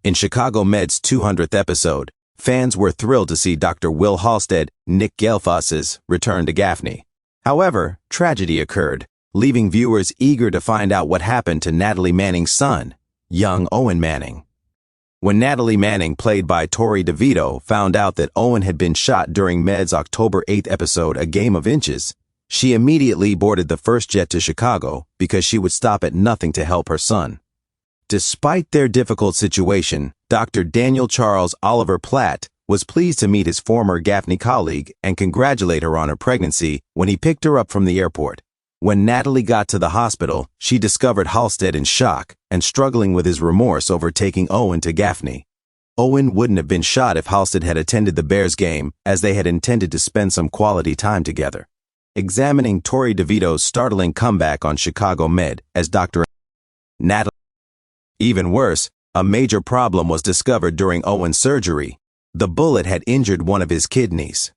In Chicago Med's 200th episode, fans were thrilled to see Dr. Will Halstead, Nick Gelfoss's return to Gaffney. However, tragedy occurred, leaving viewers eager to find out what happened to Natalie Manning's son, young Owen Manning. When Natalie Manning, played by Tori DeVito, found out that Owen had been shot during Med's October 8th episode, A Game of Inches, she immediately boarded the first jet to Chicago because she would stop at nothing to help her son. Despite their difficult situation, Dr. Daniel Charles Oliver Platt was pleased to meet his former Gaffney colleague and congratulate her on her pregnancy when he picked her up from the airport. When Natalie got to the hospital, she discovered Halstead in shock and struggling with his remorse over taking Owen to Gaffney. Owen wouldn't have been shot if Halstead had attended the Bears game, as they had intended to spend some quality time together. Examining Tori DeVito's startling comeback on Chicago Med as Dr. Natalie. Even worse, a major problem was discovered during Owen's surgery. The bullet had injured one of his kidneys.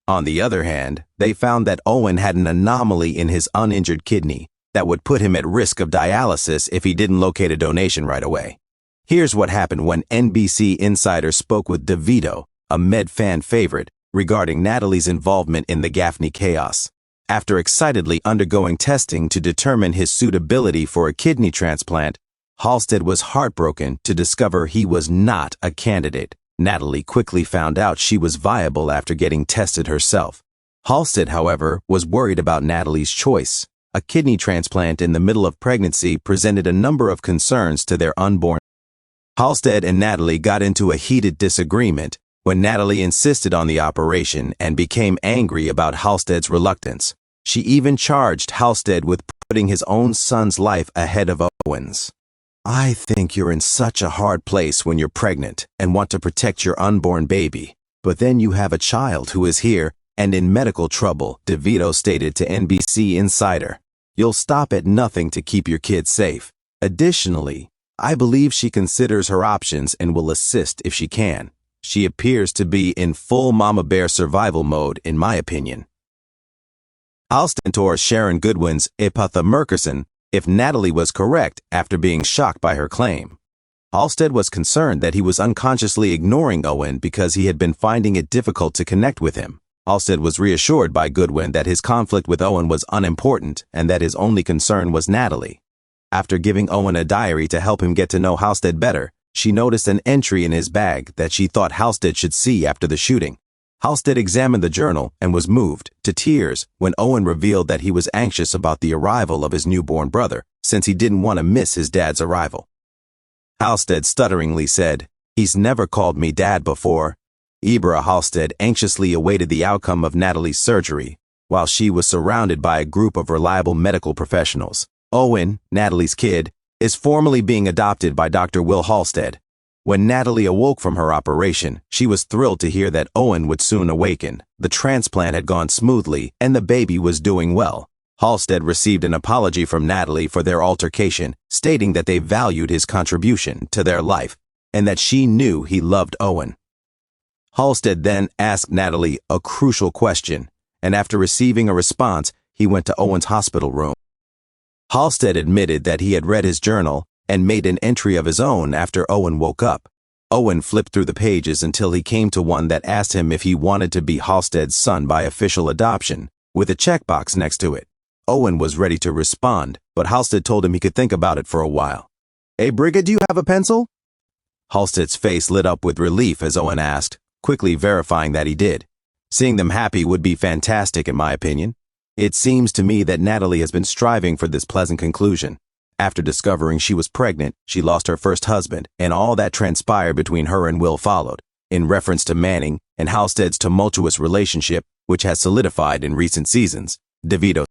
On the other hand, they found that Owen had an anomaly in his uninjured kidney that would put him at risk of dialysis if he didn't locate a donation right away. Here's what happened when NBC Insider spoke with DeVito, a Med fan favorite, regarding Natalie's involvement in the Gaffney chaos. After excitedly undergoing testing to determine his suitability for a kidney transplant, Halstead was heartbroken to discover he was not a candidate. Natalie quickly found out she was viable after getting tested herself. Halstead, however, was worried about Natalie's choice. A kidney transplant in the middle of pregnancy presented a number of concerns to their unborn. Halstead and Natalie got into a heated disagreement when Natalie insisted on the operation and became angry about Halstead's reluctance. She even charged Halstead with putting his own son's life ahead of Owen's. "I think you're in such a hard place when you're pregnant and want to protect your unborn baby, but then you have a child who is here and in medical trouble," DeVito stated to NBC Insider. "You'll stop at nothing to keep your kid safe. Additionally, I believe she considers her options and will assist if she can. She appears to be in full mama bear survival mode, in my opinion." Halstead mentor Sharon Goodwin's Epatha Murkison if Natalie was correct after being shocked by her claim. Halstead was concerned that he was unconsciously ignoring Owen because he had been finding it difficult to connect with him. Halstead was reassured by Goodwin that his conflict with Owen was unimportant and that his only concern was Natalie. After giving Owen a diary to help him get to know Halstead better, she noticed an entry in his bag that she thought Halstead should see after the shooting. Halstead examined the journal and was moved to tears when Owen revealed that he was anxious about the arrival of his newborn brother, since he didn't want to miss his dad's arrival. Halstead stutteringly said, "He's never called me dad before." Ibra Halstead anxiously awaited the outcome of Natalie's surgery, while she was surrounded by a group of reliable medical professionals. Owen, Natalie's kid, is formally being adopted by Dr. Will Halstead. When Natalie awoke from her operation, she was thrilled to hear that Owen would soon awaken. The transplant had gone smoothly, and the baby was doing well. Halstead received an apology from Natalie for their altercation, stating that they valued his contribution to their life, and that she knew he loved Owen. Halstead then asked Natalie a crucial question, and after receiving a response, he went to Owen's hospital room. Halstead admitted that he had read his journal and made an entry of his own after Owen woke up. Owen flipped through the pages until he came to one that asked him if he wanted to be Halstead's son by official adoption, with a checkbox next to it. Owen was ready to respond, but Halstead told him he could think about it for a while. "Hey, Brigid, do you have a pencil?" Halstead's face lit up with relief as Owen asked, quickly verifying that he did. "Seeing them happy would be fantastic in my opinion. It seems to me that Natalie has been striving for this pleasant conclusion. After discovering she was pregnant, she lost her first husband, and all that transpired between her and Will followed, in reference to Manning and Halstead's tumultuous relationship, which has solidified in recent seasons," DeVito